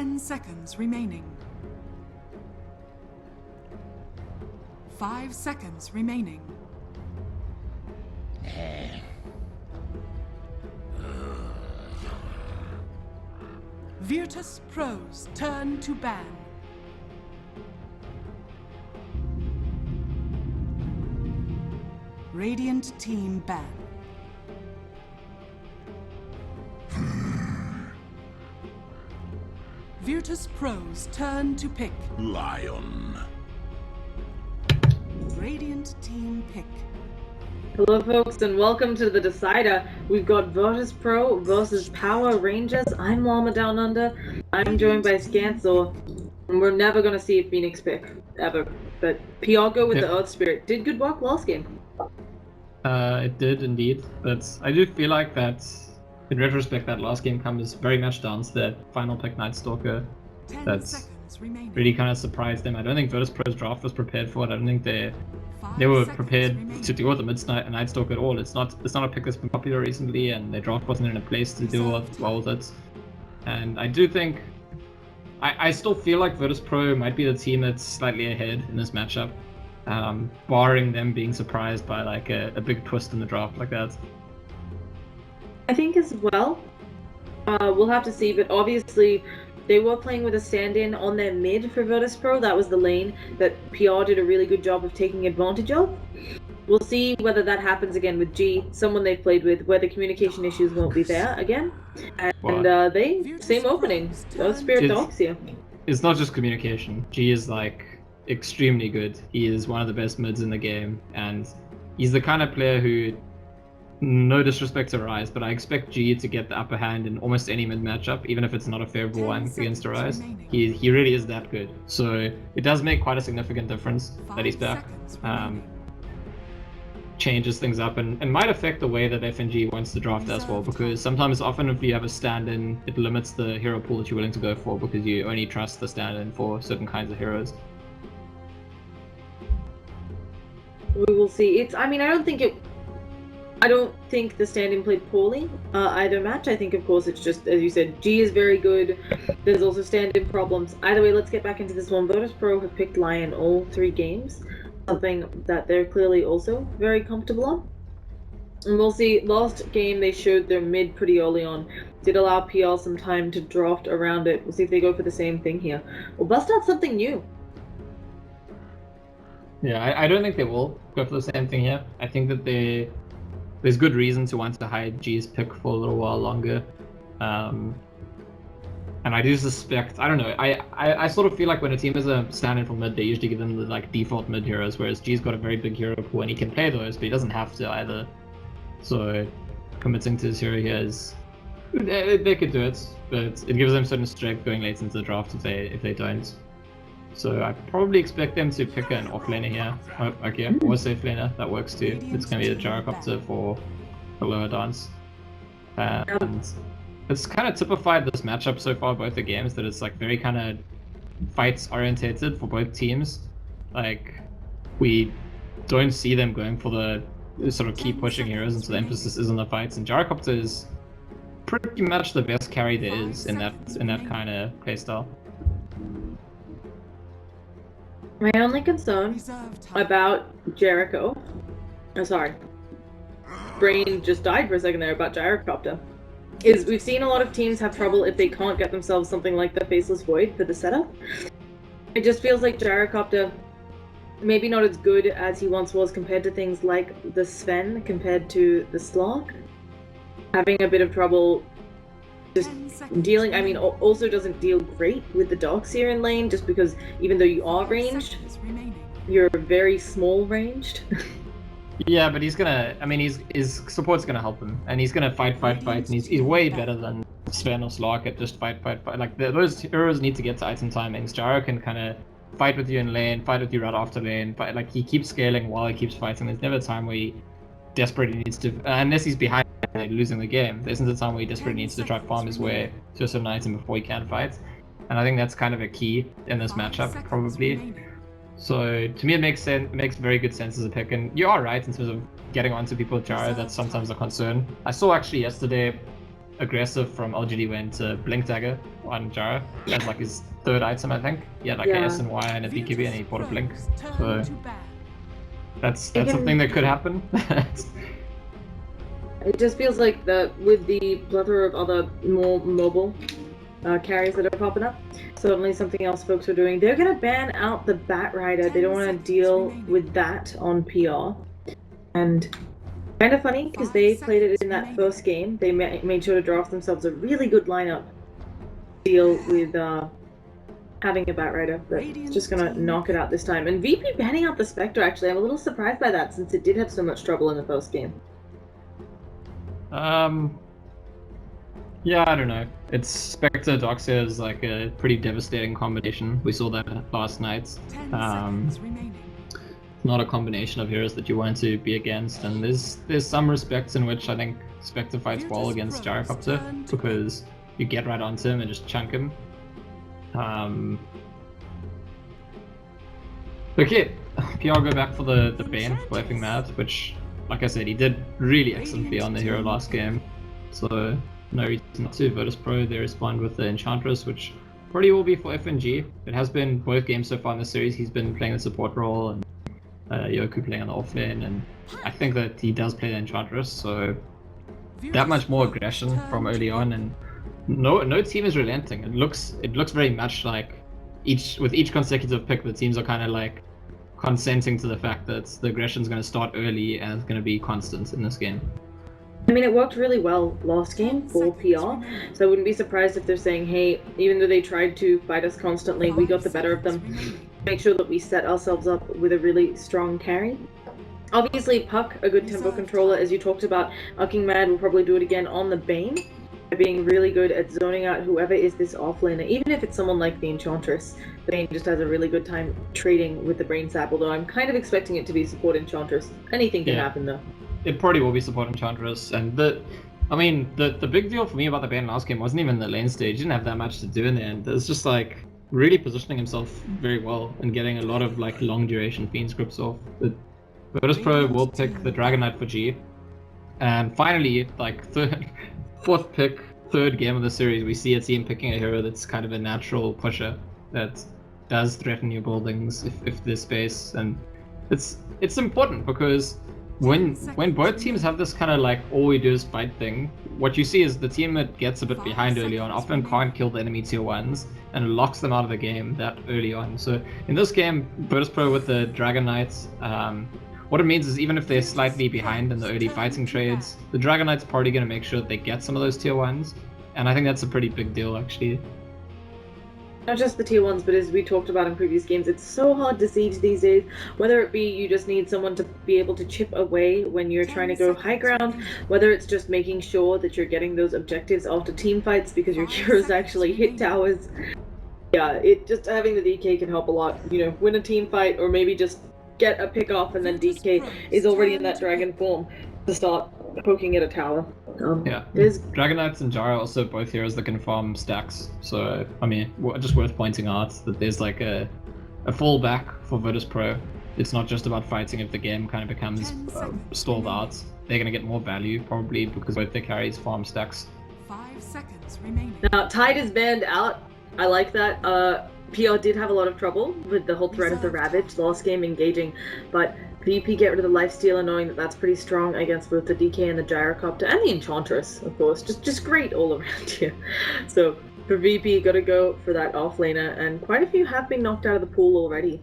10 seconds remaining. 5 seconds remaining. Virtus.Pro's turn to ban. Radiant team ban. Virtus.Pro's turn to pick. Lion. Radiant team pick. Hello folks and welcome to the Decider. We've got Virtus.Pro versus Power Rangers. I'm Llama Down Under. I'm joined by Scansor. And we're never going to see a Phoenix pick, ever. But Piago with the Earth Spirit did good work last game. It did indeed, but I do feel like that, in retrospect, that last game comes very much down to that final pick Night Stalker. That's really kind of surprised them. I don't think Virtus.Pro's draft was prepared for it. I don't think they were prepared to deal with the Night Stalker at all. It's not a pick that's been popular recently, and their draft wasn't in a place to deal well with it. And I do think, I still feel like Virtus.Pro might be the team that's slightly ahead in this matchup, barring them being surprised by like a big twist in the draft like that. I think as well, we'll have to see, but obviously they were playing with a stand-in on their mid for Virtus.Pro. That was the lane that PR did a really good job of taking advantage of. We'll see whether that happens again with G, someone they've played with, where the communication issues won't be there again. And they, same opening, Earth Spirit Dogs here. It's not just communication. G is like extremely good. He is one of the best mids in the game, and he's the kind of player who, no disrespect to Rise, but I expect G to get the upper hand in almost any mid matchup, even if it's not a favorable one against Rise. He really is that good. So it does make quite a significant difference that he's back. Changes things up and might affect the way that FNG wants to draft as well, because often if you have a stand-in, it limits the hero pool that you're willing to go for, because you only trust the stand-in for certain kinds of heroes. We will see. I don't think the stand-in played poorly either match. I think, of course, it's just, as you said, G is very good. There's also stand-in problems. Either way, let's get back into this one. Virtus.Pro have picked Lion all 3 games, something that they're clearly also very comfortable on. And we'll see. Last game, they showed their mid pretty early on. Did allow PL some time to draft around it. We'll see if they go for the same thing here. We'll bust out something new. Yeah, I don't think they will go for the same thing here. I think that there's good reason to want to hide G's pick for a little while longer. And I do suspect, I don't know, I sort of feel like when a team is a stand-in for mid, they usually give them the like default mid heroes, whereas G's got a very big hero pool and he can play those, but he doesn't have to either. So committing to his hero here is, they could do it, but it gives them certain strength going late into the draft if they don't. So I probably expect them to pick an off-laner here. Oh, okay, or a safe laner, that works too. It's going to be the Gyrocopter for the lower dance. And it's kind of typified this matchup so far, both the games, that it's like very kind of fights orientated for both teams. Like, we don't see them going for the sort of keep pushing heroes, and so the emphasis is on the fights. And Gyrocopter is pretty much the best carry there is in that kind of playstyle. My only concern about Jericho, brain just died for a second there about Gyrocopter, is we've seen a lot of teams have trouble if they can't get themselves something like the Faceless Void for the setup. It just feels like Gyrocopter, maybe not as good as he once was compared to things like the Sven, compared to the Slark. Having a bit of trouble just dealing, also doesn't deal great with the Darkseer in lane, just because even though you are ranged, you're very small ranged. Yeah, but he's gonna, his support's gonna help him, and he's gonna fight, and he's way better than Sven or Slark at just fight. Like, those heroes need to get to item timings. Gyro can kind of fight with you in lane, fight with you right after lane, but like, he keeps scaling while he keeps fighting. There's never a time where he desperately needs to, unless he's behind and losing the game, there isn't a time where he desperately needs to try to farm his way to a certain item before he can fight. And I think that's kind of a key in this matchup, probably. So to me, it makes sense. It makes very good sense as a pick, and you are right in terms of getting onto people with Gyro. That's sometimes a concern. I saw actually yesterday aggressive from LGD went to Blink Dagger on Jara as like his third item, I think. He had like a S and Y and a BKB and he bought a Blink. So that's something that could happen. It just feels like that with the plethora of other more mobile carries that are popping up, certainly something else folks are doing. They're going to ban out the Bat Rider. They don't want to deal with that on PR. And kind of funny, because they played it in that first game. They made sure to draft themselves a really good lineup to deal with having a Bat Rider, but it's just going to knock it out this time. And VP banning out the Spectre, actually, I'm a little surprised by that, since it did have so much trouble in the first game. Yeah, I don't know. It's Spectre Doxia is like a pretty devastating combination. We saw that last night. It's not a combination of heroes that you want to be against, and there's some respects in which I think Spectre fights well against Gyrocopter because you get right onto him and just chunk him. Okay, PR go back for the Bane for effing mad, which, like I said, he did really excellently on the hero last game, so no reason not to. Virtus.Pro, they respond with the Enchantress, which probably will be for FNG. It has been both games so far in the series. He's been playing the support role and Yoku playing on the offlane, and I think that he does play the Enchantress, so that much more aggression from early on, and no team is relenting. It looks very much like with each consecutive pick, the teams are kind of like consenting to the fact that the aggression is going to start early and it's going to be constant in this game. I mean, it worked really well last game for PR, so I wouldn't be surprised if they're saying, hey, even though they tried to fight us constantly, we got the better of them. Make sure that we set ourselves up with a really strong carry. Obviously, Puck, a good tempo controller, as you talked about. Ucking Mad will probably do it again on the Bane, being really good at zoning out whoever is this offlaner, even if it's someone like the Enchantress. The Bane just has a really good time trading with the Brain Sap, although I'm kind of expecting it to be support Enchantress. Anything can happen though. It probably will be support Enchantress, and the big deal for me about the Bane last game wasn't even the lane stage. He didn't have that much to do in the end. It's just like really positioning himself very well and getting a lot of like long duration Fiend scripts off. The Virtus.Pro will pick the Dragon Knight for G, and finally, like fourth pick, third game of the series, we see a team picking a hero that's kind of a natural pusher that does threaten your buildings if there's space, and it's important because when both teams have this kind of like all we do is fight thing, what you see is the team that gets a bit behind early on often can't kill the enemy tier 1s and locks them out of the game that early on. So in this game, Virtus.Pro with the Dragon Knights, what it means is even if they're slightly behind in the early fighting trades, the Dragon Knight's probably going to make sure that they get some of those tier 1s, and I think that's a pretty big deal actually. Not just the tier 1s, but as we talked about in previous games, it's so hard to siege these days. Whether it be you just need someone to be able to chip away when you're trying to go high ground, whether it's just making sure that you're getting those objectives after team fights because your heroes actually hit towers. Yeah, it just having the DK can help a lot. You know, win a team fight or maybe just get a pick off and then DK is already in that dragon form to start poking at a tower. Dragon Knights and Jara are also both heroes that can farm stacks, so I mean, just worth pointing out that there's like a fallback for Virtus.Pro. It's not just about fighting. If the game kind of becomes stalled out, they're going to get more value probably because both their carries farm stacks. 5 seconds remaining. Now Tide is banned out. I like that. PR did have a lot of trouble with the whole threat of the Ravage last game engaging, but VP get rid of the Lifestealer knowing that that's pretty strong against both the DK and the Gyrocopter and the Enchantress, of course. Just great all around here. So for VP, gotta go for that offlaner, and quite a few have been knocked out of the pool already.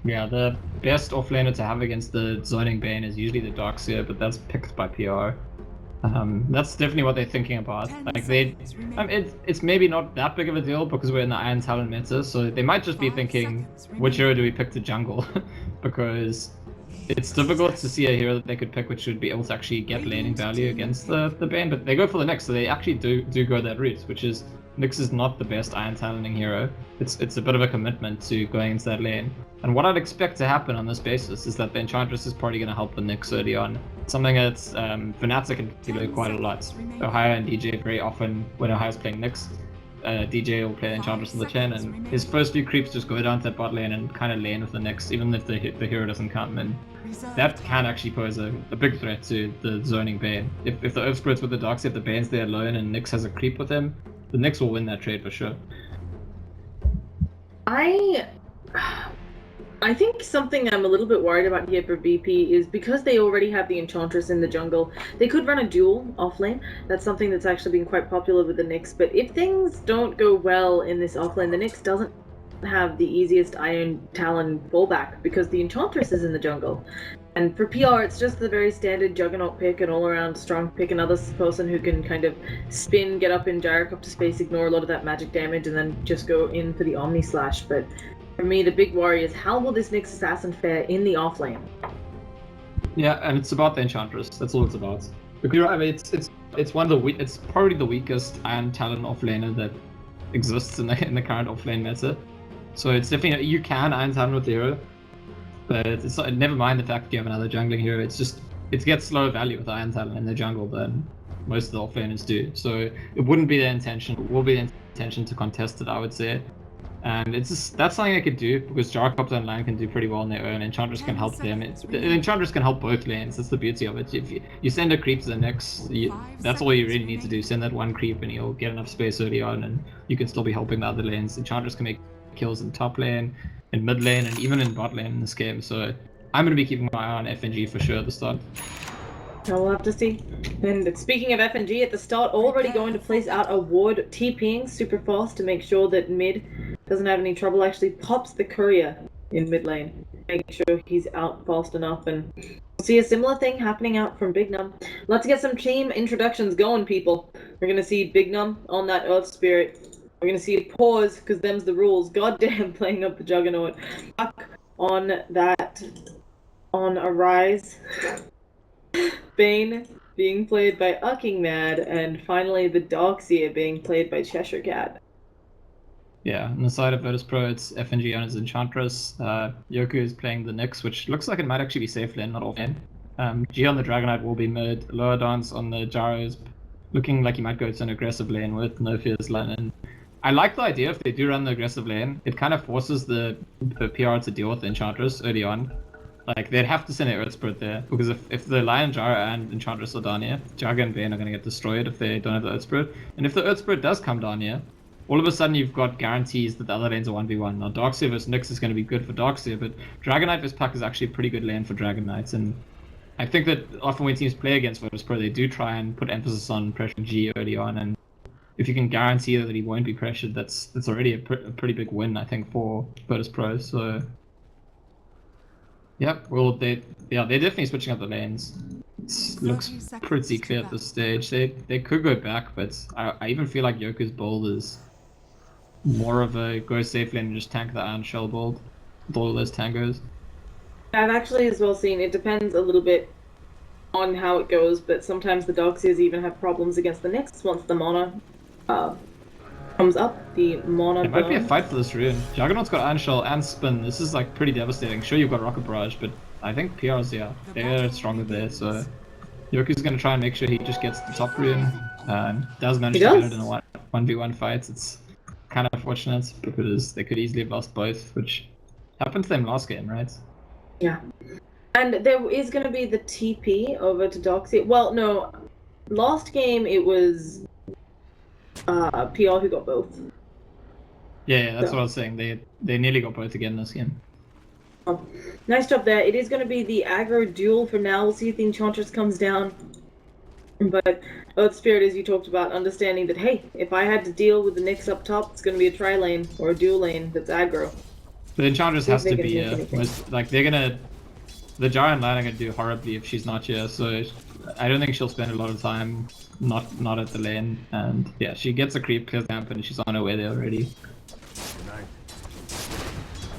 Yeah, the best offlaner to have against the zoning Bane is usually the Darkseer, but that's picked by PR. That's definitely what they're thinking about. Like it's maybe not that big of a deal because we're in the Iron Talon meta, so they might just be thinking, which hero do we pick to jungle? Because it's difficult to see a hero that they could pick which would be able to actually get laning value against the Bane, but they go for the Nyx, so they actually do go that route, which is Nyx is not the best Iron Taloning hero. It's a bit of a commitment to going into that lane. And what I'd expect to happen on this basis is that the Enchantress is probably going to help the Nyx early on. Something that Fnatic can do quite a lot. Ohio and DJ very often, when Ohio's playing Nyx, DJ will play Enchantress in the 10, and his first few creeps just go down to that bot lane and kind of lane with the next, even if the hero doesn't come. And that can actually pose a big threat to the zoning Bane. If the Earth Spirit's with the Darkseid, the Bane's there alone, and Nyx has a creep with him, the Nyx will win that trade for sure. I think something I'm a little bit worried about here for VP is because they already have the Enchantress in the jungle, they could run a duel offlane. That's something that's actually been quite popular with the Nyx, but if things don't go well in this offlane, the Nyx doesn't have the easiest Iron Talon fallback because the Enchantress is in the jungle. And for PR, it's just the very standard Juggernaut pick, an all-around strong pick, another person who can kind of spin, get up in Gyrocopter space, ignore a lot of that magic damage, and then just go in for the Omni Slash. But for me, the big worry is how will this Nyx Assassin fare in the offlane? Yeah, and it's about the Enchantress. That's all it's about. Because I mean, it's one of the it's probably the weakest Iron Talon offlaner that exists in the current offlane meta. So it's definitely, you can Iron Talon with the hero, but it's not, never mind the fact that you have another jungling hero. It's just it gets lower value with Iron Talon in the jungle than most of the offlaners do. So it wouldn't be their intention. It will be their intention to contest it, I would say. And it's just, that's something I could do because Gyrocopter and Lion can do pretty well on their own. Enchantress can help them. Enchantress can help both lanes. That's the beauty of it. If you send a creep to the next, that's all you really need to do. Send that one creep and you'll get enough space early on, and you can still be helping the other lanes. Enchantress can make kills in top lane, in mid lane, and even in bot lane in this game. So I'm going to be keeping my eye on FNG for sure at the start. We'll have to see. And speaking of FNG, at the start, already going to place out a ward, TPing super fast to make sure that mid doesn't have any trouble. Actually pops the courier in mid lane, make sure he's out fast enough, and we'll see a similar thing happening out from Big Num. Let's get some team introductions going, people. We're gonna see Big Num on that Earth Spirit. We're gonna see a pause because them's the rules. Goddamn, playing up the Juggernaut. Back on that, on a rise. Bane being played by Ucking Mad, and finally the Darkseer being played by Cheshire Cat. Yeah, on the side of Virtus.Pro, it's FNG on his Enchantress. Yoku is playing the Nyx, which looks like it might actually be safe lane, not off lane. G on the Dragonite will be mid. Lower Dance on the Gyros, looking like he might go to an aggressive lane with No Fears Lane. And I like the idea if they do run the aggressive lane. It kind of forces the PR to deal with the Enchantress early on. Like, they'd have to send an Earth Spirit there, because if the Lion, Jara, and Enchantress are down here, Jaga and Bane are going to get destroyed if they don't have the Earth Spirit. And if the Earth Spirit does come down here, all of a sudden you've got guarantees that the other lanes are 1v1. Now, Darkseer vs Nyx is going to be good for Darkseer, but Dragonite vs Puck is actually a pretty good lane for Dragonites. And I think that often when teams play against Virtus.Pro, they do try and put emphasis on pressuring G early on. And if you can guarantee that he won't be pressured, that's already a pretty big win, I think, for Virtus.Pro. So yep, well, they're definitely switching up the lanes. It looks pretty clear at this stage. They could go back, but I even feel like Yoku's build is more of a go safe lane and just tank the Iron Shell build with all of those tangos. I've actually as well seen, it depends a little bit on how it goes, but sometimes the Darkseers even have problems against the Nyx once the mana comes up. The mana It might be a fight for this rune. Juggernaut's got Iron Shell and Spin. This is like pretty devastating. Sure, you've got Rocket Barrage, but I think PR's, yeah, they're stronger there, so Yoku's gonna try and make sure he just gets the top rune. Does manage to get it in a 1v1 fight. It's kind of unfortunate because they could easily have lost both, which happened to them last game, right? Yeah. And there is going to be the TP over to Darkseer. Well, no. Last game it was PR who got both. Yeah, that's what I was saying. They nearly got both again this game. Oh, nice job there. It is going to be the aggro duel for now. We'll see if the Enchantress comes down. But Earth Spirit, as you talked about, understanding that, hey, if I had to deal with the Nyx up top, it's going to be a tri-lane or a dual lane that's aggro. The Enchantress has to be the Giant Lion are going to do horribly if she's not here, so I don't think she'll spend a lot of time not at the lane. And yeah, she gets a creep, clears camp, and she's on her way there already.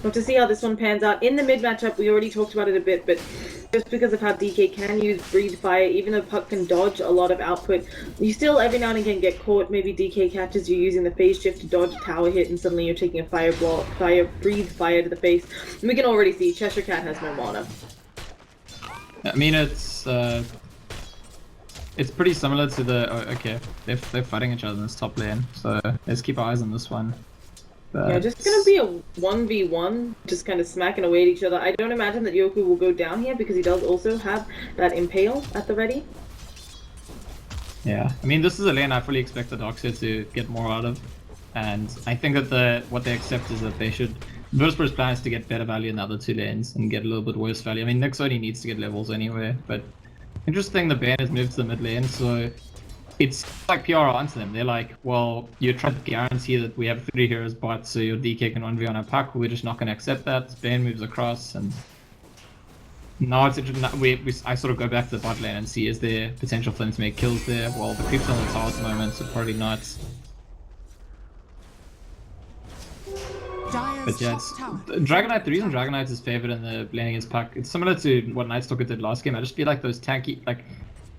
We'll have to see how this one pans out. In the mid matchup, we already talked about it a bit, but just because of how DK can use Breathe Fire, even though Puck can dodge a lot of output, you still every now and again get caught. Maybe DK catches you using the phase shift to dodge a tower hit, and suddenly you're taking a Breathe Fire to the face. And we can already see Cheshire Cat has no mana. I mean, it's it's pretty similar to the. Oh, okay, they're fighting each other in this top lane, so let's keep our eyes on this one. But... Yeah, just gonna be a 1v1, just kind of smacking away at each other. I don't imagine that Yoku will go down here because he does also have that Impale at the ready. Yeah, I mean, this is a lane I fully expect the Doxia to get more out of, and I think that what they accept is that they should. Virtus.Pro's plan is to get better value in the other two lanes and get a little bit worse value. I mean, Nyx only needs to get levels anyway, but interesting the ban has moved to the mid lane, so it's like PR onto them. They're like, well, you're trying to guarantee that we have 3 heroes bot, so your DK can 1v on our pack. We're just not going to accept that. Ban moves across, and now it's I sort of go back to the bot lane and see, is there potential for them to make kills there? Well, the creeps on the tower at the moment, so probably not. But yeah, Dragonite, the reason Dragonite is favored in the laning is pack, it's similar to what Night Stalker did last game. I just feel like those tanky, like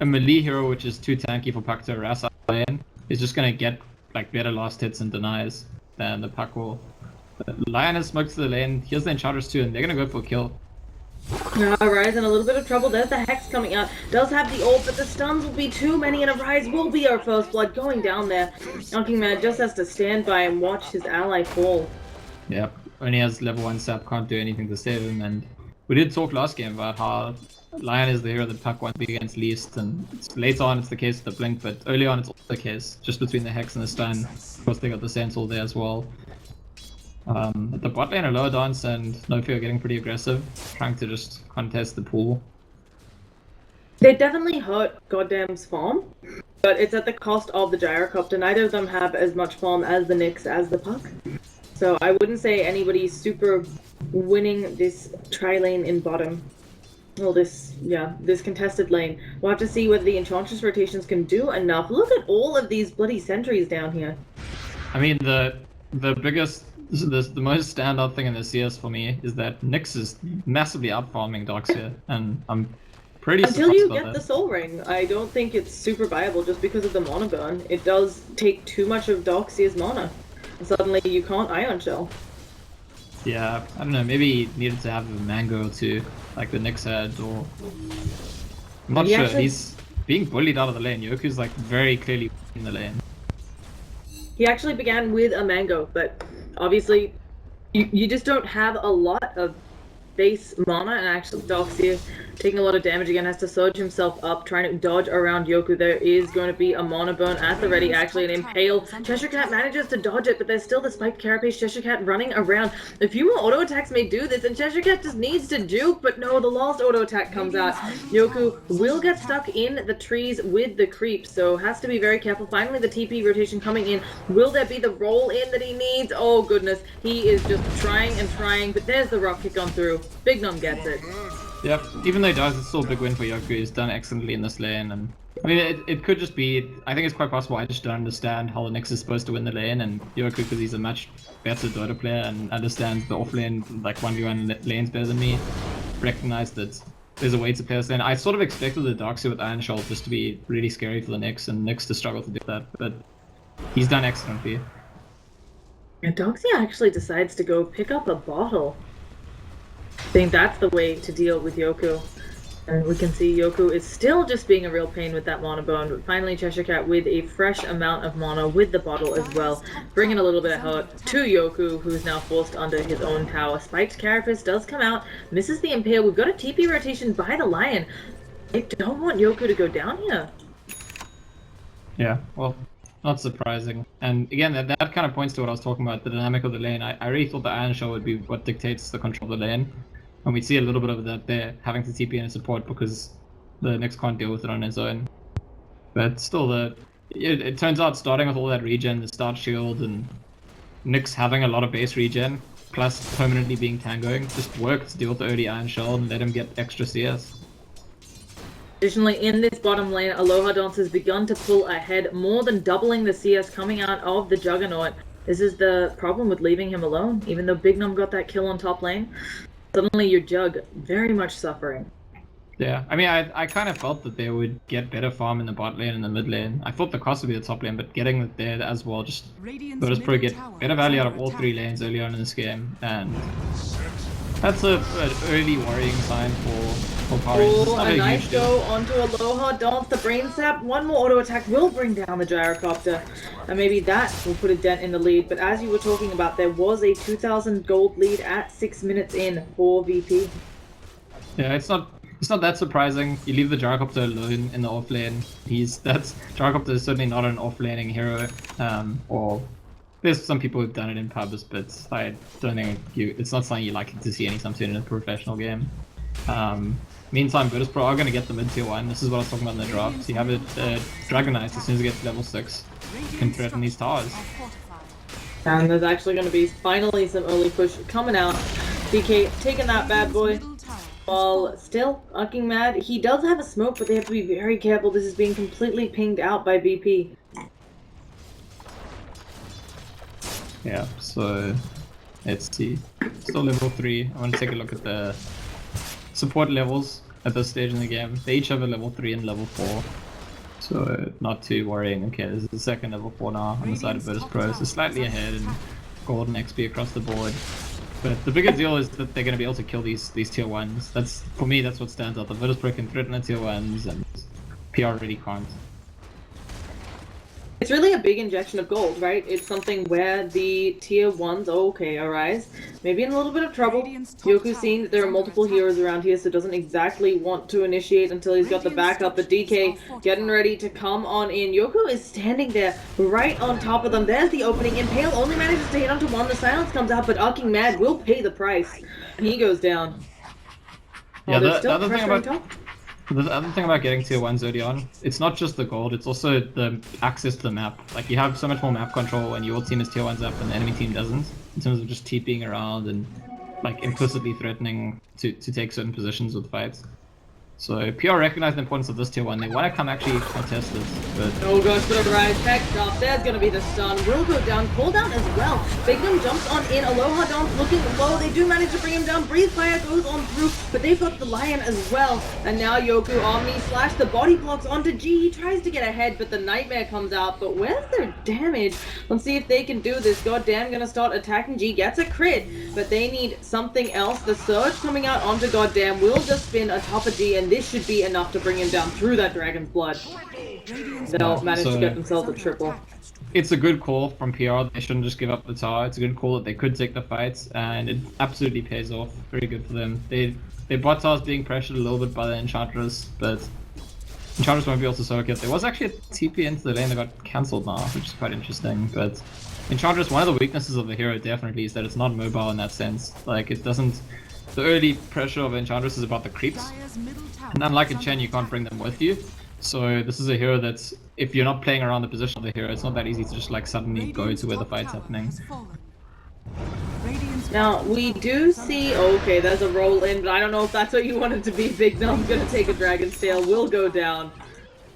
a melee hero which is too tanky for pack to harass out the lane is just gonna get like better last hits and denies than the pack will. Lion has smoked to the lane, here's the Enchantress too, and they're gonna go for a kill. Rise in a little bit of trouble. There's the Hex coming out. Does have the ult, but the stuns will be too many, and a Rise will be our first blood going down there. Unking Man just has to stand by and watch his ally fall. Yep, only has level 1 sap, can't do anything to save him, and we did talk last game about how Lion is the hero that pack won't be against least, and later on it's the case with the Blink, but early on it's also the case, just between the Hex and the stun. Of course they got the Sentinel there as well. At the bot lane, a lower dance and No Fear getting pretty aggressive, trying to just contest the pool. They definitely hurt Goddamn's farm, but it's at the cost of the Gyrocopter. Neither of them have as much farm as the Nyx as the Puck. So I wouldn't say anybody's super winning this tri-lane in bottom. Well, this contested lane. We'll have to see whether the Enchantress rotations can do enough. Look at all of these bloody sentries down here. I mean, the biggest, the most standout thing in the CS for me is that Nyx is massively outfarming Doxia, and I'm pretty surprised Until you about get that. the Soul Ring, I don't think it's super viable just because of the mana burn. It does take too much of Doxia's mana. Suddenly you can't Ion Shell. Yeah, I don't know, maybe he needed to have a mango or two, like the Nyx had, or... I'm not sure, he's being bullied out of the lane. Yoku's like very clearly in the lane. He actually began with a mango, but obviously you just don't have a lot of base mana, and actually Doxia taking a lot of damage again, has to surge himself up, trying to dodge around Yoku. There is going to be a mana burn at the ready, actually an Impale. Cheshire Cat manages to dodge it, but there's still the spiked Carapace Cheshire Cat running around. A few more auto attacks may do this, and Cheshire Cat just needs to juke, but no, the last auto attack comes out. Yoku will get stuck in the trees with the creeps, so has to be very careful. Finally, the TP rotation coming in. Will there be the roll in that he needs? Oh goodness, he is just trying and trying, but there's the rock kick on through. Big Num gets it. Yep, even though he does, it's still a big win for Yoku. He's done excellently in this lane, and I mean, it could just be, I think it's quite possible I just don't understand how the Nyx is supposed to win the lane, and Yoku, because he's a much better Dota player and understands the off lane, like 1v1 lanes better than me, recognized that there's a way to play this lane. I sort of expected the Darkseid with Iron Shoal just to be really scary for the Nyx, and Nyx to struggle to do that, but he's done excellently. And Doxia actually decides to go pick up a bottle. I think that's the way to deal with Yoku. And we can see Yoku is still just being a real pain with that mana bone, but finally Cheshire Cat with a fresh amount of mana with the bottle as well, bringing a little bit of hurt to Yoku, who is now forced under his own tower. Spiked Carapace does come out, misses the Impale. We've got a TP rotation by the Lion. They don't want Yoku to go down here. Yeah, well, not surprising. And again, that kind of points to what I was talking about, the dynamic of the lane. I really thought the Iron Shell would be what dictates the control of the lane. And we see a little bit of that there, having to TP in support because the Nyx can't deal with it on his own. But still, it turns out starting with all that regen, the start shield, and Nyx having a lot of base regen, plus permanently being tangoing, just worked to deal with the early Iron Shell and let him get extra CS. Additionally, in this bottom lane, Aloha Dance has begun to pull ahead, more than doubling the CS coming out of the Juggernaut. This is the problem with leaving him alone, even though Big Num got that kill on top lane. Suddenly your Jug very much suffering. Yeah, I mean, I kind of felt that they would get better farm in the bot lane and the mid lane. I thought the cost would be the top lane, but getting it there as well, just Virtus.Pro get better value out of all 3 lanes early on in this game, and that's an early worrying sign for for Power Rangers. It's Oh, not a a nice huge deal. go onto Aloha, dodge the brain sap. One more auto attack will bring down the gyrocopter. And maybe that will put a dent in the lead. But as you were talking about, there was a 2,000 gold lead at 6 minutes in for VP. Yeah, it's not that surprising. You leave the gyrocopter alone in the off lane. Gyrocopter is certainly not an off-laning hero. Or there's some people who've done it in pubs, but I don't think it's not something you're likely to see anytime soon in a professional game. Meantime, Virtus.Pro are going to get the mid-tier 1. This is what I was talking about in the draft. You have a Dragon Knight as soon as it gets to level 6. You can threaten these towers. And there's actually going to be finally some early push coming out. DK taking that bad boy. While still fucking mad. He does have a smoke, but they have to be very careful. This is being completely pinged out by VP. Yeah, so let's see. Still level 3. I want to take a look at the support levels at this stage in the game. They each have a level 3 and level 4. So not too worrying. Okay, this is the second level 4 now on the side of Virtus.Pro. So slightly ahead in gold and XP across the board. But the bigger deal is that they're going to be able to kill these tier 1s. That's, for me, that's what stands out. The Virtus.Pro can threaten the tier 1s and PR really can't. It's really a big injection of gold, right? It's something where the tier 1s, okay, arise. Maybe in a little bit of trouble. Yoku's seeing that there are multiple heroes around here, so doesn't exactly want to initiate until he's got the backup. But DK getting ready to come on in. Yoku is standing there right on top of them. There's the opening. Impale only manages to hit onto one. The silence comes out, but Arcing Mad will pay the price. And he goes down. Yeah, there's the other thing about... top. The other thing about getting tier 1s early on, it's not just the gold, it's also the access to the map. Like, you have so much more map control when your team is tier 1s up and the enemy team doesn't, in terms of just TPing around and, like, implicitly threatening to take certain positions with fights. So PR recognize the importance of this tier 1. They want to come actually contest this, but... Oh gosh, but a rise next up. There's gonna be the stun. Will go down. Cooldown as well. Bignum jumps on in. Aloha Don's looking low. They do manage to bring him down. Breathe Fire goes on through, but they've got the Lion as well. And now Yoku Omni slash the body blocks onto G. He tries to get ahead, but the Nightmare comes out. But where's their damage? Let's see if they can do this. Goddamn gonna start attacking G. Gets a crit, but they need something else. The Surge coming out onto Goddamn will just spin atop of G, and this should be enough to bring him down through that Dragon's Blood. They'll manage to get themselves a triple. It's a good call from PR. They shouldn't just give up the tower. It's a good call that they could take the fights, and it absolutely pays off. Very good for them. Their bot tower's being pressured a little bit by the Enchantress, but Enchantress won't be able to soak it. There was actually a TP into the lane that got cancelled now, which is quite interesting, but Enchantress, one of the weaknesses of the hero definitely is that it's not mobile in that sense. Like, it doesn't... The early pressure of Enchantress is about the creeps, and unlike a Chen, you can't bring them with you. So this is a hero that's, if you're not playing around the position of the hero, it's not that easy to just like suddenly go to where the fight's happening. Now, we do see... Okay, there's a roll in, but I don't know if that's what you wanted to be. Big Num's gonna take a Dragon's Tail, will go down.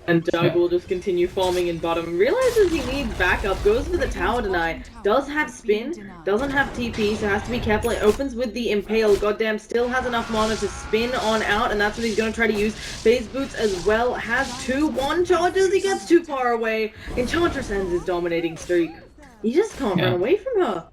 And Doug will just continue farming in bottom. Realizes he needs backup, goes for the tower tonight. Does have spin, doesn't have TP, so has to be careful. It opens with the Impale. Goddamn, still has enough mana to spin on out, and that's what he's going to try to use. Phase Boots as well, has 2-1 charges. He gets too far away. Enchantress ends his dominating streak. He just can't run away from her.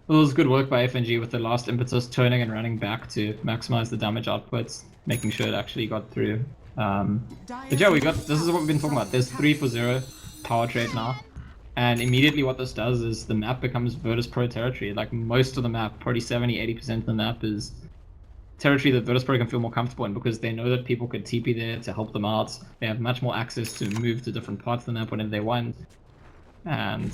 Well, it was good work by FNG with the last impetus, turning and running back to maximize the damage outputs, making sure it actually got through. But yeah, this is what we've been talking about. There's 3 for 0 power trade now, and immediately what this does is the map becomes Virtus.Pro territory. Like, most of the map, probably 70-80% of the map is territory that Virtus.Pro can feel more comfortable in, because they know that people could TP there to help them out. They have much more access to move to different parts of the map whenever they want, and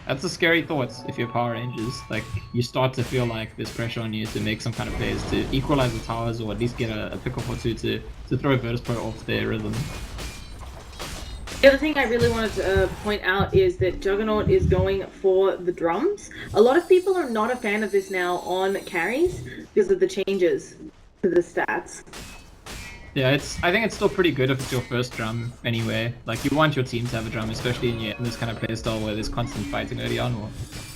that's a scary thought if you're Power Rangers. Like, you start to feel like there's pressure on you to make some kind of plays to equalize the towers, or at least get a pick-off or two to throw Virtus.Pro off their rhythm. The other thing I really wanted to point out is that Juggernaut is going for the drums. A lot of people are not a fan of this now on carries because of the changes to the stats. Yeah, I think it's still pretty good if it's your first drum anyway. Like, you want your team to have a drum, especially in this kind of playstyle where there's constant fighting early on. Or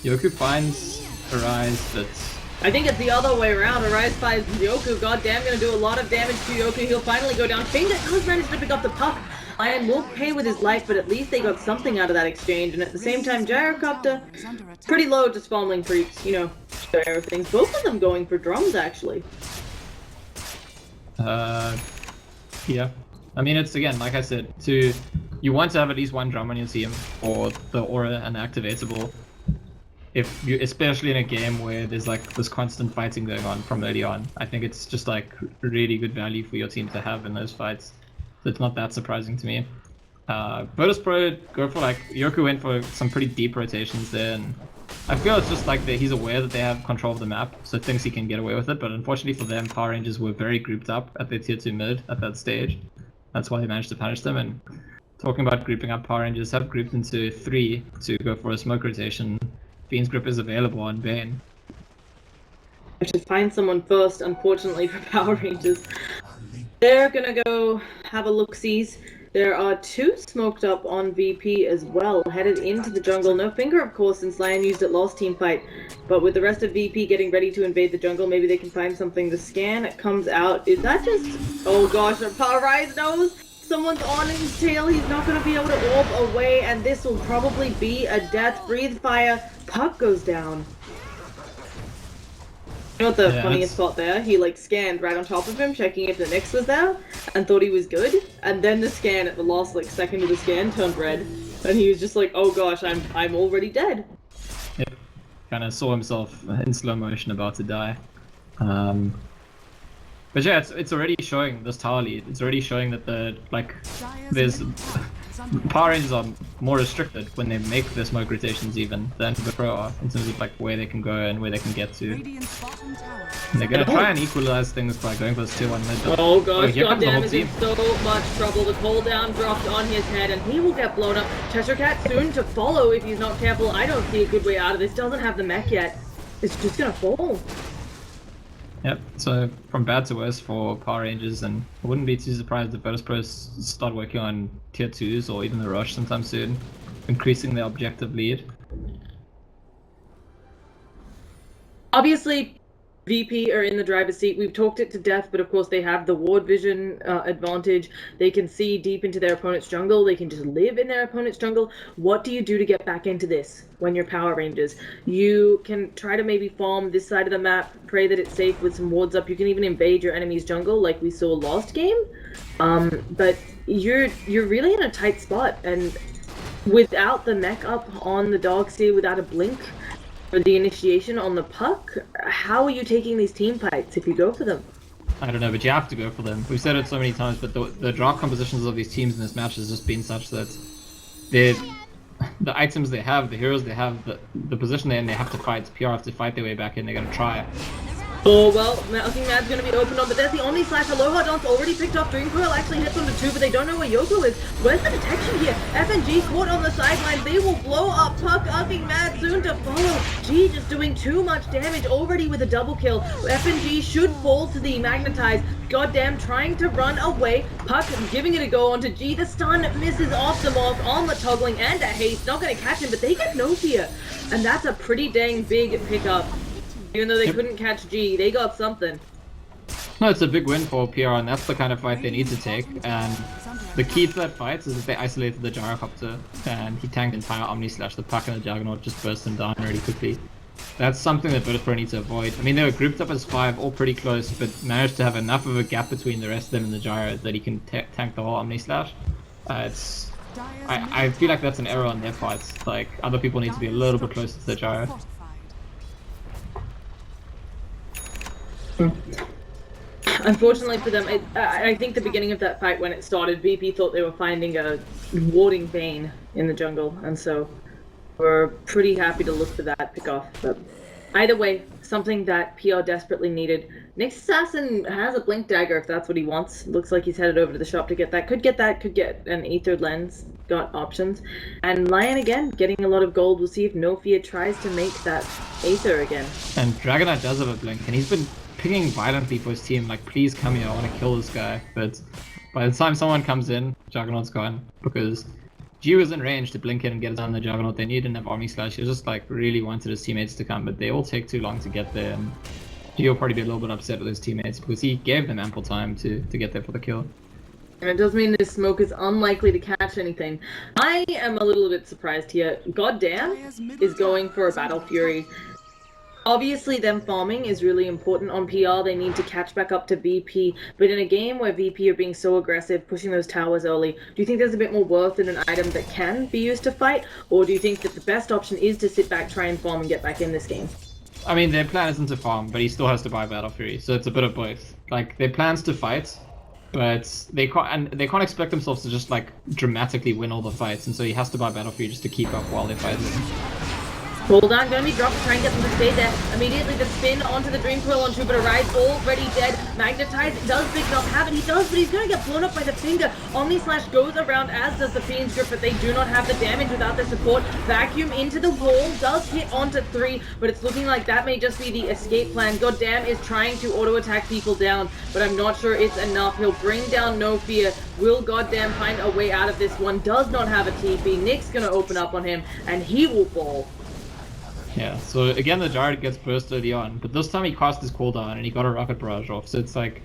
Yoku finds Arise, but... I think it's the other way around. Arise finds Yoku. Goddamn, gonna do a lot of damage to Yoku. He'll finally go down. Finger does manage to pick up the puck. Lion will pay with his life, but at least they got something out of that exchange. And at the same time, Gyrocopter, pretty low, just fumbling creeps, you know, gyro things. Both of them going for drums, actually. Yeah. I mean, it's again, like I said, you want to have at least one drum on your team, or the aura and activatable. If you, especially in a game where there's like this constant fighting going on from early on, I think it's just like really good value for your team to have in those fights. So it's not that surprising to me. Virtus.Pro go for like Yoku went for some pretty deep rotations there, and I feel it's just like that he's aware that they have control of the map, so thinks he can get away with it. But unfortunately for them, Power Rangers were very grouped up at their tier 2 mid at that stage. That's why they managed to punish them. And talking about grouping up, Power Rangers have grouped into 3 to go for a smoke rotation. Fiend's grip is available on Bane. I should find someone first, unfortunately, for Power Rangers. They're gonna go have a look-sees. There are 2 smoked up on VP as well, headed into the jungle. No finger, of course, since Lion used it last team fight. But with the rest of VP getting ready to invade the jungle, maybe they can find something. The scan comes out. Is that just... Oh gosh, Power Rise knows! Someone's on his tail. He's not going to be able to orb away, and this will probably be a death. Breathe fire. Puck goes down. You know what the funniest spot there? He like scanned right on top of him, checking if the Nyx was there, and thought he was good. And then the scan at the last like second of the scan turned red, and he was just like, "Oh gosh, I'm already dead." Yep, kind of saw himself in slow motion about to die. But yeah, it's already showing this tower lead. It's already showing that there's Power Rangers are more restricted when they make their smoke rotations even than the Pro are in terms of like where they can go and where they can get to. And they're gonna try and equalize things by going for this tier 1 mid. Oh gosh, goddamn, is in so much trouble. The cooldown dropped on his head and he will get blown up. Cheshire Cat soon to follow if he's not careful. I don't see a good way out of this. Doesn't have the mech yet. It's just gonna fall. Yep, so from bad to worse for Power Rangers, and I wouldn't be too surprised if Virtus.Pro start working on tier 2s or even the Rush sometime soon, increasing their objective lead. Obviously, VP are in the driver's seat. We've talked it to death, but of course they have the ward vision advantage. They can see deep into their opponent's jungle. They can just live in their opponent's jungle. What do you do to get back into this when you're Power Rangers? You can try to maybe farm this side of the map, pray that it's safe with some wards up. You can even invade your enemy's jungle like we saw last game. But you're really in a tight spot, and without the mech up on the Darkseer, without a blink for the initiation on the Puck, how are you taking these team fights if you go for them? I don't know, but you have to go for them. We've said it so many times, but the draw compositions of these teams in this match has just been such that the items they have, the heroes they have, the position they're in, they have to fight. PR have to fight their way back in, they're gonna try. Oh, well, I think that's going to be opened on, but there's the Omni Slash. Aloha Dance already picked off. Dream Coil actually hits onto 2, but they don't know where Yoko is. Where's the detection here? FNG caught on the sideline. They will blow up. Puck upping mad soon to follow. G just doing too much damage already with a double kill. FNG should fall to the Magnetize. Goddamn, trying to run away. Puck giving it a go onto G. The stun misses off the mark on the toggling and a haste. Not going to catch him, but they get no fear. And that's a pretty dang big pickup. Even though they couldn't catch G, they got something. No, it's a big win for PR, and that's the kind of fight they need to take. And the key to that fight is that they isolated the Gyrocopter, and he tanked the entire Omni Slash. The Puck and the Juggernaut just burst him down really quickly. That's something that Virtus.Pro need to avoid. I mean, they were grouped up as 5, all pretty close, but managed to have enough of a gap between the rest of them and the Gyro that he can tank the whole Omni Slash. I feel like that's an error on their part. Like, other people need to be a little bit closer to the Gyro. Unfortunately for them, I think the beginning of that fight when it started, VP thought they were finding a warding Bane in the jungle, and so we're pretty happy to look for that pick-off. But either way, something that PR desperately needed. Nyx Assassin has a Blink Dagger if that's what he wants. Looks like he's headed over to the shop to get that. Could get an Aethered Lens. Got options. And Lion again, getting a lot of gold. We'll see if No Fear tries to make that Aether again. And Dragonite does have a Blink, and he's been pinging violently for his team, like, please come here, I want to kill this guy. But by the time someone comes in, Juggernaut's gone, because G was in range to blink in and get it on the Juggernaut. They needed an Omni Slash. He just like really wanted his teammates to come, but they all take too long to get there, and G will probably be a little bit upset with his teammates because he gave them ample time to get there for the kill. And it does mean this smoke is unlikely to catch anything. I am a little bit surprised here. Goddamn is going for a Battle Fury. Obviously, them farming is really important on PR. They need to catch back up to VP. But in a game where VP are being so aggressive, pushing those towers early, do you think there's a bit more worth in an item that can be used to fight? Or do you think that the best option is to sit back, try and farm, and get back in this game? I mean, their plan isn't to farm, but he still has to buy Battle Fury, so it's a bit of both. Like, their plan's to fight, but they can't expect themselves to just, like, dramatically win all the fights, and so he has to buy Battle Fury just to keep up while they're fighting. Hold on, gonna be dropped to try and get them to stay there. Immediately the spin onto the Dream Coil on Jupiter Rise, already dead. Magnetize, does Big Knob have it? He does, but he's gonna get blown up by the finger. Omni Slash goes around, as does the Fiend's Grip, but they do not have the damage without the support. Vacuum into the wall, does hit onto 3, but it's looking like that may just be the escape plan. Goddamn is trying to auto-attack people down, but I'm not sure it's enough. He'll bring down No Fear. Will Goddamn find a way out of this one? Does not have a TP. Nick's gonna open up on him, and he will fall. Yeah, so again the Gyro gets burst early on, but this time he cast his cooldown and he got a Rocket Barrage off, so it's like,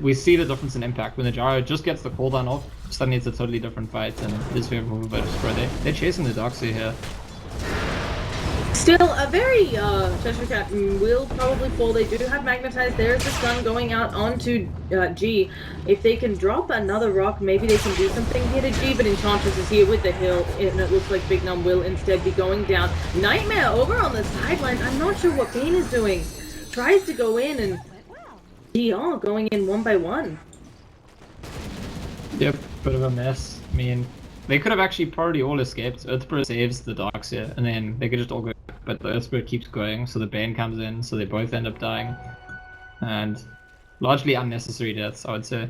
we see the difference in impact. When the Gyro just gets the cooldown off, suddenly it's a totally different fight, and it is favorable for Virtus.Pro. They're chasing the Darkseer here. Still, a very Cheshire Cat will probably fall. They do have Magnetized. There's the stun going out onto G. If they can drop another rock, maybe they can do something here to G, but Enchantress is here with the heal, and it looks like Big Num will instead be going down. Nightmare over on the sidelines. I'm not sure what Bane is doing. Tries to go in, and GR going in one by one. Yep, bit of a mess. I mean, they could have actually probably all escaped. Earthbro saves the Darkseer, and then they could just all go, but the Earthbro keeps going, so the Bane comes in, so they both end up dying. And largely unnecessary deaths, I would say.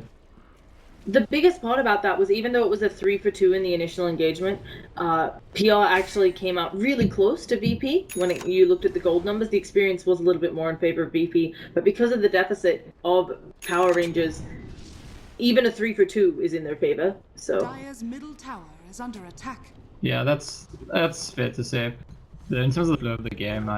The biggest part about that was, even though it was a 3-for-2 in the initial engagement, PR actually came out really close to VP. When you looked at the gold numbers, the experience was a little bit more in favor of VP, but because of the deficit of Power Rangers, even a 3-for-2 is in their favor. So Dire's middle tower is under attack. Yeah, that's fair to say. In terms of the flow of the game,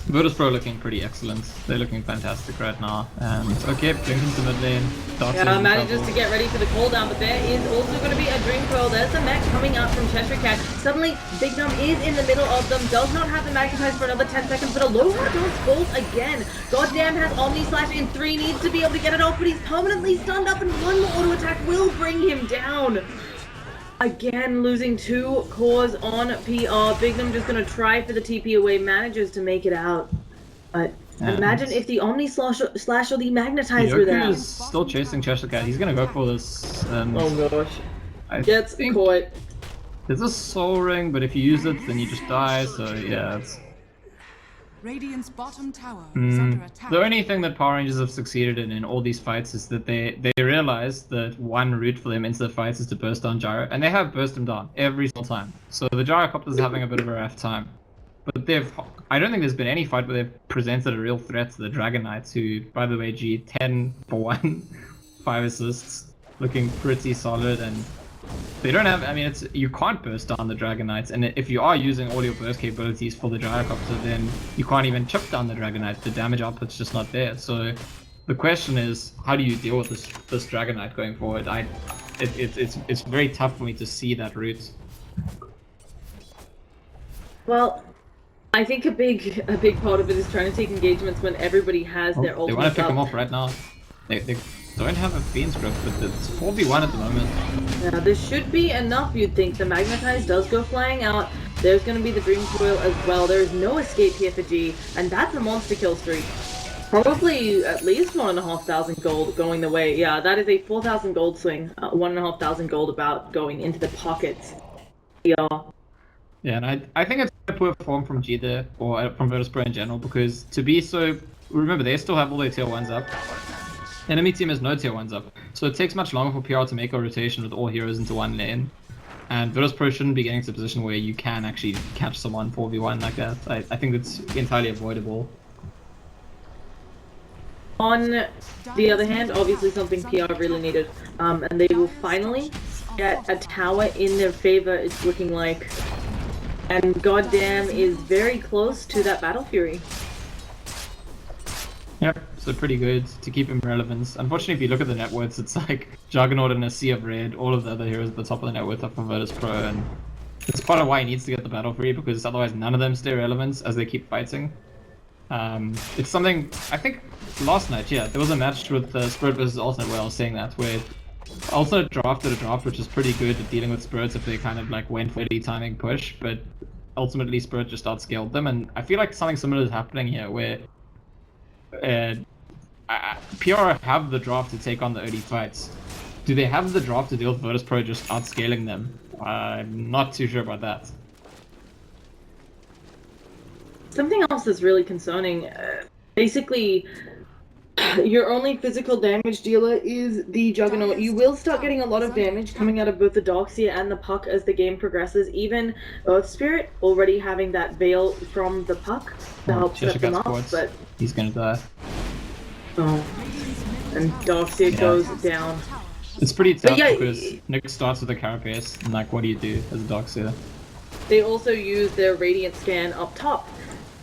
Virtus.Pro looking pretty excellent. They're looking fantastic right now. And okay, Blink into mid lane. yeah, manages to get ready for the cooldown, but there is also going to be a Dream Coil. There's the mech coming out from Cheshire Cat. Suddenly, Big Num is in the middle of them. Does not have the Magnetize for another 10 seconds, but a low does falls again. Goddamn has Omni Slash in 3, needs to be able to get it off, but he's permanently stunned up, and one more auto attack will bring him down. Again, losing 2 cores on PR. Big Num just going to try for the TP away, manages to make it out. But imagine if the Omni Slash or the Magnetize were there. Yoku is still chasing Cheshire Cat. He's going to go for this. Oh gosh. Gets caught. There's a Soul Ring, but if you use it, then you just die, so yeah, it's... Radiant's bottom tower is under attack. The only thing that Power Rangers have succeeded in all these fights is that they realize that one route for them into the fights is to burst down Gyro, and they have burst him down every single time. So the Gyrocopter is having a bit of a rough time. But I don't think there's been any fight where they've presented a real threat to the Dragon Knights, who, by the way, 10 for 1, 5 assists, looking pretty solid, and they don't have, I mean, you can't burst down the Dragon Knights, and if you are using all your burst capabilities for the Gyrocopter, then you can't even chip down the Dragon Knight. The damage output's just not there. So the question is, how do you deal with this Dragon Knight going forward? It's very tough for me to see that route. Well, I think a big part of it is trying to take engagements when everybody has their ultimates. They want to pick him off right now. They don't have a Fiend's Grip, but it's 4v1 at the moment. Yeah, this should be enough, you'd think. The Magnetize does go flying out. There's going to be the Dream Coil as well. There is no escape here for G, and that's a monster kill streak. Probably at least 1,500 gold going the way. Yeah, that is a 4,000 gold swing. 1,500 gold about going into the pockets. Yeah. Yeah, and I think it's a poor form from G there, or from Virtus.Pro in general, because to be so... Remember, they still have all their tier 1s up. Enemy team has no tier 1s up, so it takes much longer for PR to make a rotation with all heroes into one lane. And Virtus.Pro shouldn't be getting to a position where you can actually catch someone 4v1 like that. I think it's entirely avoidable. On the other hand, obviously something PR really needed, and they will finally get a tower in their favor, it's looking like. And goddamn is very close to that Battle Fury. Yep, so pretty good to keep him relevant. Unfortunately, if you look at the net worths, it's like Juggernaut and a Sea of Red. All of the other heroes at the top of the net worth are from Virtus.Pro, and It's part of why he needs to get the battle free, because otherwise none of them stay relevant as they keep fighting. It's something, I think last night, yeah, there was a match with Spirit versus Alternate where I was saying that, where Alternate drafted a draft which is pretty good at dealing with Spirits if they kind of like went for early timing push, but ultimately Spirit just outscaled them, and I feel like something similar is happening here where PR have the draft to take on the early fights. Do they have the draft to deal with Virtus.Pro just outscaling them? I'm not too sure about that. Something else that's really concerning, basically, your only physical damage dealer is the Juggernaut. You will start getting a lot of damage coming out of both the Darkseer and the Puck as the game progresses. Even Earth Spirit already having that veil from the Puck to help set them up, but he's gonna die. Oh, and Darkseer goes down. It's pretty tough because Nick starts with a Carapace, and like, what do you do as a Darkseer? They also use their Radiant Scan up top.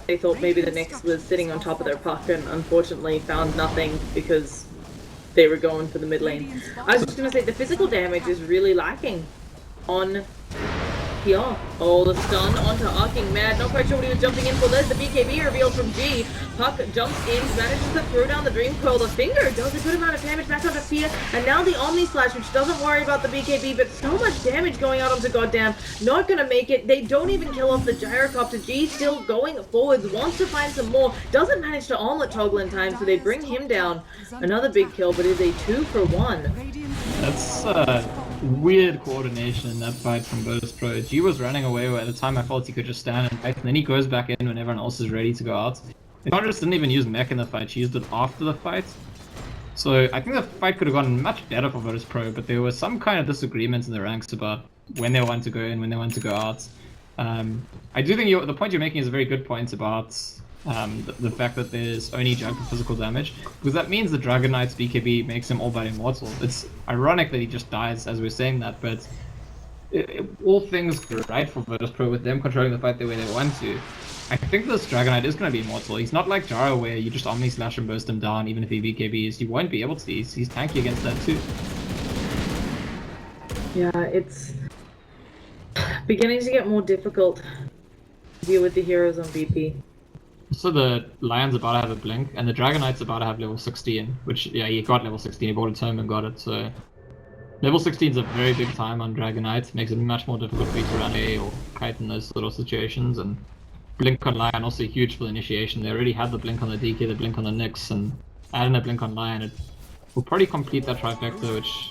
They thought maybe the Nyx was sitting on top of their Puck, and unfortunately found nothing because they were going for the mid lane. I was just going to say, the physical damage is really lacking on PR. Oh, the stun onto Arcing Mad. Not quite sure what he was jumping in for. There's the BKB revealed from G. Puck jumps in, manages to throw down the Dream Coil. The finger does a good amount of damage back onto Fear. And now the Omni Slash, which doesn't worry about the BKB, but so much damage going out onto Goddamn. Not gonna make it. They don't even kill off the Gyrocopter. G still going forwards, wants to find some more. Doesn't manage to omelet toggle in time, so they bring him down. Another big kill, but is a 2-for-1. That's weird coordination in that fight from Virtus.Pro. G was running away where at the time I felt he could just stand and fight, and then he goes back in when everyone else is ready to go out. Enchantress didn't even use mech in the fight, she used it after the fight. So I think the fight could have gone much better for Virtus.Pro, but there was some kind of disagreement in the ranks about when they want to go in, when they want to go out. I do think the point you're making is a very good point about the fact that there's only jug for physical damage, because that means the Dragon Knight's BKB makes him all but immortal. It's ironic that he just dies as we're saying that, but all things are right for Virtus.Pro with them controlling the fight the way they want to. I think this Dragon Knight is going to be immortal. He's not like Jaro where you just Omni Slash and burst him down even if he BKBs. You won't be able to. He's tanky against that too. Yeah, it's beginning to get more difficult to deal with the heroes on VP. So the Lion's about to have a blink, and the Dragon Knight's about to have level 16, which, yeah, he got level 16, he bought a tome and got it, so... Level 16 is a very big time on Dragon Knight, makes it much more difficult for you to run A or kite in those sort of situations, and Blink on Lion also huge for initiation. They already had the Blink on the DK, the Blink on the Nyx, and adding a Blink on Lion, it will probably complete that trifecta, which...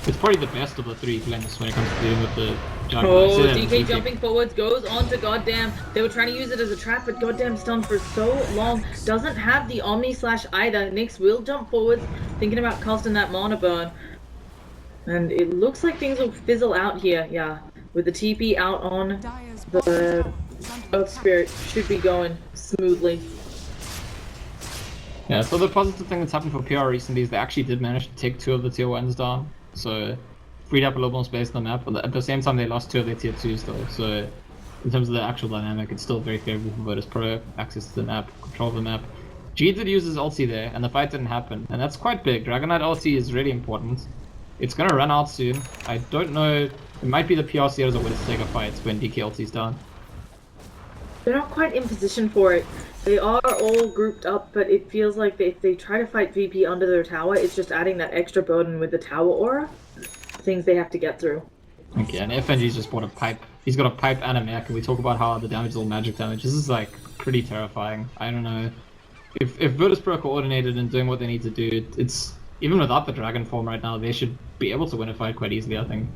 It's probably the best of the three blinks when it comes to dealing with the Dragon Knight. Oh, DK jumping forwards, goes on to Goddamn. They were trying to use it as a trap, but Goddamn stunned for so long. Doesn't have the Omni Slash either. Nyx will jump forwards, thinking about casting that Mana Burn. And it looks like things will fizzle out here, yeah. With the TP out on the Earth Spirit, should be going smoothly. Yeah, so the positive thing that's happened for PR recently is they actually did manage to take 2 of the tier 1s down. So, freed up a little more space on the map, but at the same time they lost 2 of their tier 2s though. So, in terms of the actual dynamic, it's still very favorable for Virtus.Pro. Access to the map, control of the map. G did use his ulti there, and the fight didn't happen. And that's quite big. Dragon Knight ulti is really important. It's gonna run out soon. I don't know, it might be the PR series that will take a fight when DK ulti's down. They're not quite in position for it. They are all grouped up, but it feels like if they try to fight VP under their tower, it's just adding that extra burden with the tower aura. Things they have to get through. Okay, and FNG's just bought a pipe. He's got a pipe and a mech, and we talk about how the damage is all magic damage. This is like pretty terrifying. I don't know. If Virtus.Pro coordinated and doing what they need to do, it's even without the dragon form right now, they should be able to win a fight quite easily, I think.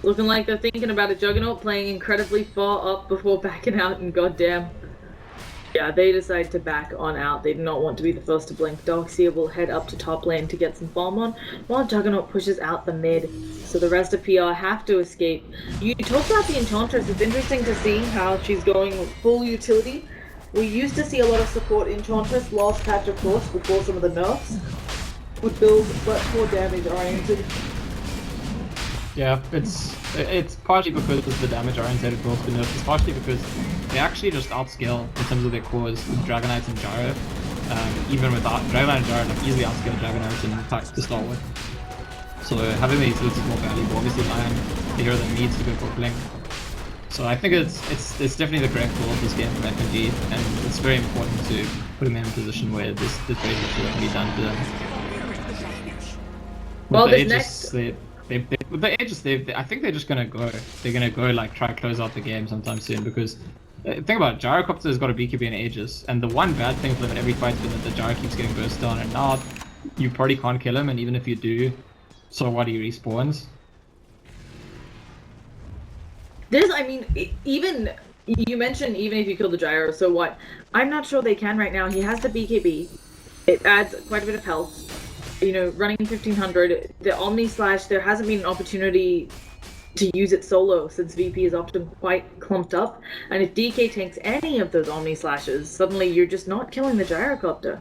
Looking like they're thinking about a Juggernaut playing incredibly far up before backing out, and goddamn. Yeah, they decide to back on out. They do not want to be the first to blink. Darkseer will head up to top lane to get some farm on, while Juggernaut pushes out the mid. So the rest of PR have to escape. You talk about the Enchantress. It's interesting to see how she's going full utility. We used to see a lot of support Enchantress last patch, of course, before some of the nerfs would build much more damage oriented. Yeah, it's partially because of the damage oriented builds been nerfed. It's partially because they actually just outscale in terms of their cores with Dragon Knights and Gyro. Even without Dragon Knight and Gyro, like easily outscale Dragon Knights and types to start with. So having the utilities is more valuable. Obviously, Lion, the hero that needs to go for Blink. So I think it's definitely the correct call of this game from FNG, and it's very important to put him in a position where this trade can be done to them. Well, with this the Aegis, I think they're just gonna go. They're gonna go like try to close out the game sometime soon because think about it, Gyrocopter's got a BKB and Aegis, and the one bad thing for them in every fight's been that the Gyro keeps getting burst down, and now you probably can't kill him, and even if you do, so what, he respawns. I mean, even you mentioned even if you kill the Gyro, so what? I'm not sure they can right now. He has the BKB. It adds quite a bit of health. You know, running 1500, the Omni Slash, there hasn't been an opportunity to use it solo since VP is often quite clumped up. And if DK tanks any of those Omni Slashes, suddenly you're just not killing the Gyrocopter.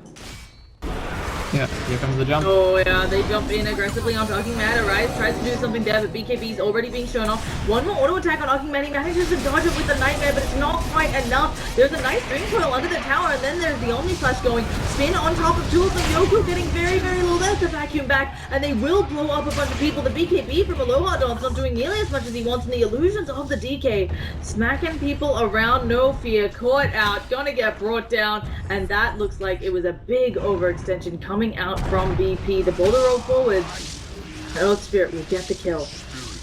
Yeah, here comes the jump. Oh yeah, they jump in aggressively on Talking Matter, right? Tries to do something there, but BKB's already being shown off. One more auto attack on Talking Matter. He manages to dodge it with the Nightmare, but it's not quite enough. There's a nice Dream Coil under the tower, and then there's the Omni Slash going. Spin on top of two of them. Yoku getting very, very low. There's the vacuum back, and they will blow up a bunch of people. The BKB from Aloha Dawn's not doing nearly as much as he wants, and the illusions of the DK. Smacking people around, no fear. Caught out, gonna get brought down, and that looks like it was a big overextension coming out from VP. The boulder roll forward. Earth Spirit will get the kill.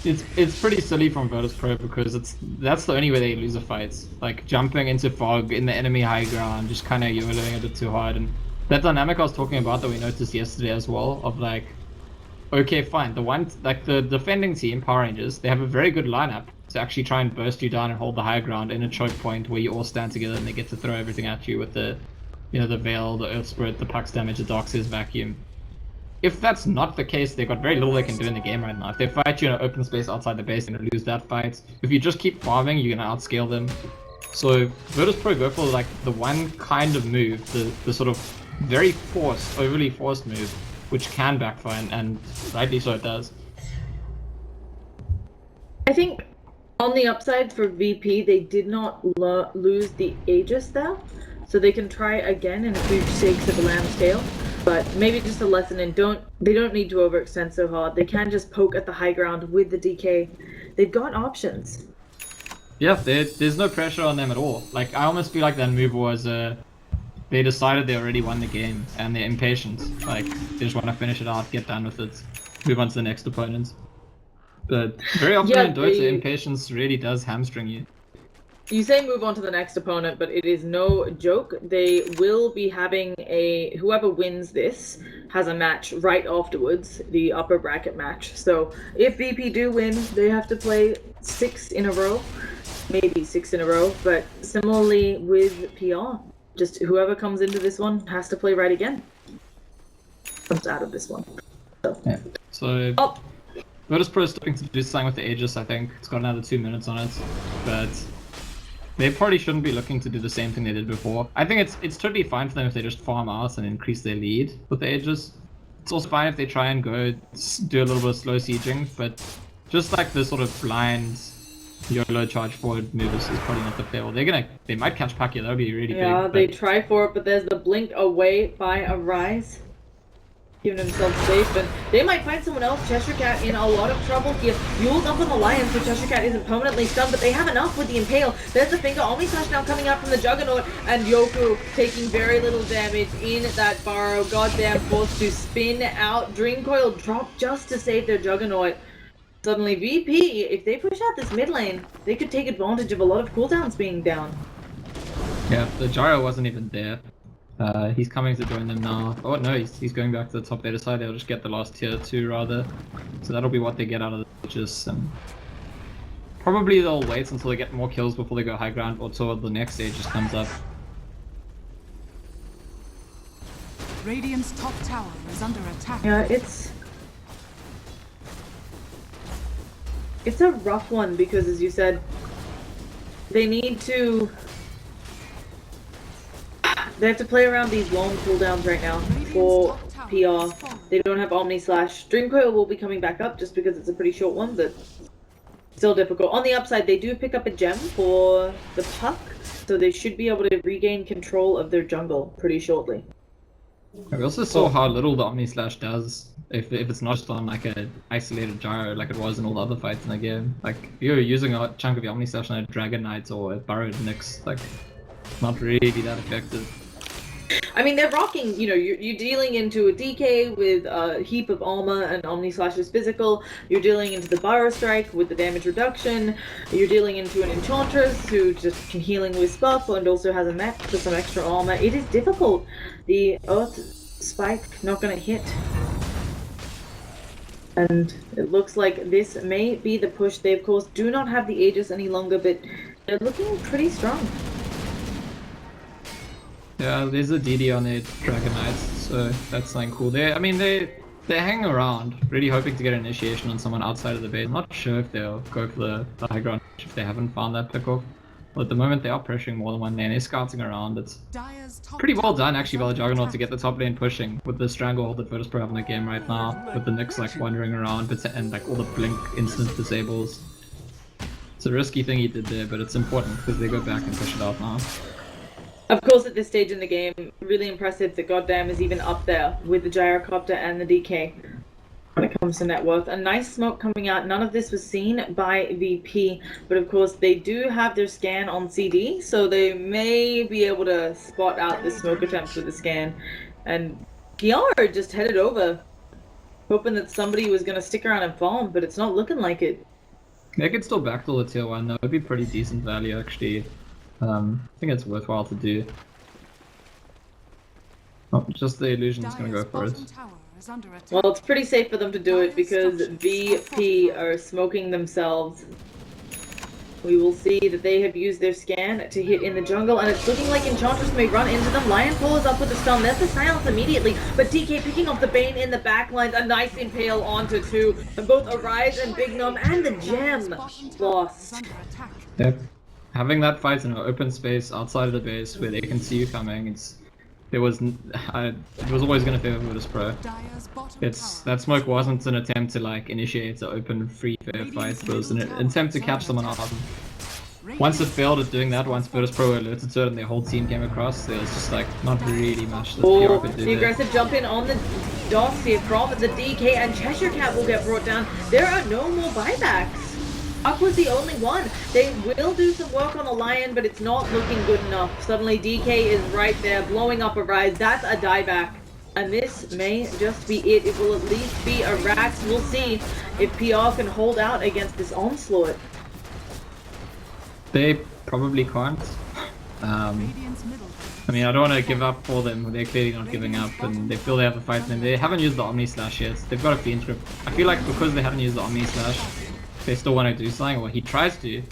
It's pretty silly from Virtus.Pro because that's the only way they lose a fight. Like jumping into fog in the enemy high ground, just kind of YOLOing a bit too hard. And that dynamic I was talking about that we noticed yesterday as well, of like, okay, fine, the defending team, Power Rangers, they have a very good lineup to actually try and burst you down and hold the high ground in a choke point where you all stand together and they get to throw everything at you with the the Veil, the Earth Spirit, the Puck's damage, the Darkseer's Vacuum. If that's not the case, they've got very little they can do in the game right now. If they fight you in an open space outside the base, they're going to lose that fight. If you just keep farming, you're going to outscale them. So Virtus.Pro go for like the one kind of move, the sort of very overly forced move, which can backfire, and rightly so it does. I think on the upside for VP, they did not lose the Aegis there. So they can try again in a huge stakes of the Lamb's Tail, but maybe just a lesson in they don't need to overextend so hard. They can just poke at the high ground with the DK. They've got options. Yeah, there's no pressure on them at all. Like I almost feel like that move was they decided they already won the game and they're impatient. Like they just want to finish it out, get done with it, move on to the next opponent. But very often in Dota, impatience really does hamstring you. You say move on to the next opponent, but it is no joke. They will be having whoever wins this has a match right afterwards, the upper bracket match. So if VP do win, they have to play 6 in a row, maybe 6 in a row. But similarly with PR, just whoever comes into this one has to play right again. Comes out of this one. So, yeah. So Virtus.Pro is starting to do something with the Aegis, I think. It's got another 2 minutes on it, but they probably shouldn't be looking to do the same thing they did before. I think it's totally fine for them if they just farm out and increase their lead with the Aegis. It's also fine if they try and go do a little bit of slow sieging, but just like the sort of blind YOLO charge forward move is probably not the play. Well, they might catch Pakia, that would be really big. Yeah, they try for it, but there's the blink away by Arise. Keeping himself safe, and they might find someone else. Cheshire Cat in a lot of trouble here. Yule's up on the Lion, so Cheshire Cat isn't permanently stunned, but they have enough with the Impale. There's the Finger. Omni Slash now coming out from the Juggernaut, and Yoku taking very little damage in that burrow. Goddamn forced to spin out. Dream Coil drop just to save their Juggernaut. Suddenly VP, if they push out this mid lane, they could take advantage of a lot of cooldowns being down. Yeah, the Gyro wasn't even there. He's coming to join them now. Oh no, he's going back to the top beta side. They'll just get the last tier 2 rather. So that'll be what they get out of the Aegis. Probably they'll wait until they get more kills before they go high ground, or until the next Aegis comes up. Radiant's top tower is under attack. Yeah, it's a rough one because, as you said, they have to play around these long cooldowns right now for PR. They don't have Omni Slash. Dream Coil will be coming back up just because it's a pretty short one, but still difficult. On the upside, they do pick up a gem for the Puck, so they should be able to regain control of their jungle pretty shortly. We also saw how little the Omni Slash does if it's not just on like an isolated gyro like it was in all the other fights in the game. Like if you're using a chunk of your Omni Slash on a Dragon Knight or a Burrowed Nyx, like not really that effective. I mean, they're rocking, you know, you're dealing into a DK with a heap of armor and Omni Slash's physical. You're dealing into the Burrow Strike with the damage reduction. You're dealing into an Enchantress who just can Healing Wisp up and also has a mech for some extra armor. It is difficult. The Earth Spike not going to hit. And it looks like this may be the push. They, of course, do not have the Aegis any longer, but they're looking pretty strong. Yeah, there's a DD on their Dragon Knights, so that's something cool. They hang around, really hoping to get an initiation on someone outside of the base. I'm not sure if they'll go for the high ground if they haven't found that pick-off. But at the moment they are pressuring more than one lane, they're scouting around. It's pretty well done actually by the Juggernaut to get the top lane pushing with the stranglehold that Virtus.Pro have in the game right now, with the Nyx like wandering around and like all the blink instant disables. It's a risky thing he did there, but it's important because they go back and push it out now. Of course, at this stage in the game, really impressive that Goddamn is even up there with the Gyrocopter and the DK when it comes to net worth. A nice smoke coming out. None of this was seen by VP, but of course they do have their scan on CD, so they may be able to spot out the smoke attempt with the scan. And PR just headed over, hoping that somebody was going to stick around and farm, but it's not looking like it. They could still backdoor the tier 1 though, it'd be pretty decent value actually. I think it's worthwhile to do. Oh, just the illusion is going to go for it. Well, it's pretty safe for them to do it because VP are smoking themselves. We will see that they have used their scan to hit in the jungle, and it's looking like Enchantress may run into them. Lion follows up with a stun. There's the silence immediately, but DK picking off the Bane in the backline. A nice impale onto two. And both Arise and Big Gnome and the Gem lost. Yep. Having that fight in an open space outside of the base where they can see you coming, it was always going to favor Virtus.Pro. That smoke wasn't an attempt to like initiate an open free fair fight, it was an attempt to catch someone out. Once it failed at doing that, once Virtus.Pro alerted to it and their whole team came across, there was just like not really much that PR could do. The aggressive jump in on the DOS here from the DK, and Cheshire Cat will get brought down. There are no more buybacks. Up was the only one. They will do some work on the Lion, but it's not looking good enough. Suddenly DK is right there, blowing up a Rise. That's a dieback. And this may just be it. It will at least be a Rax. We'll see if PR can hold out against this onslaught. They probably can't. I mean, I don't want to give up for them. They're clearly not giving up, and they feel they have a fight in them. They haven't used the Omni Slash yet. They've got a Fiend Grip. I feel like because they haven't used the Omni Slash, they still want to do something, or he tries to.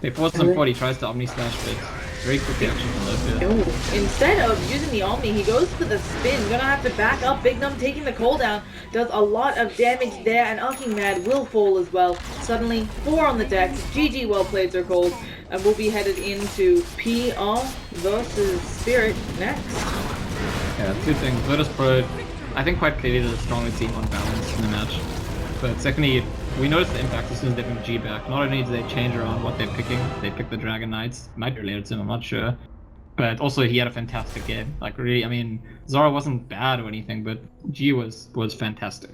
They force him forward, he tries to Omni Slash, but very quick reaction from low field. Instead of using the Omni, he goes for the spin. Gonna have to back up. Big Gnome taking the cooldown. Does a lot of damage there, and Arcing Mad will fall as well. Suddenly, 4 on the deck. GG, well played, are called. And we'll be headed into PR versus Spirit next. Yeah, two things. Virtus.Pro, I think quite clearly the stronger team on balance in the match. But secondly, we noticed the impact as soon as they bring G back. Not only do they change around what they're picking, they pick the Dragon Knights. Might be related to him, I'm not sure. But also he had a fantastic game. Like really, I mean, Zara wasn't bad or anything, but G was fantastic.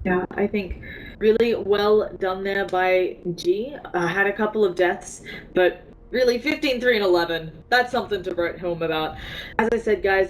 Yeah, I think really well done there by G. Had a couple of deaths, but really 15-3 and 11. That's something to write home about. As I said, guys,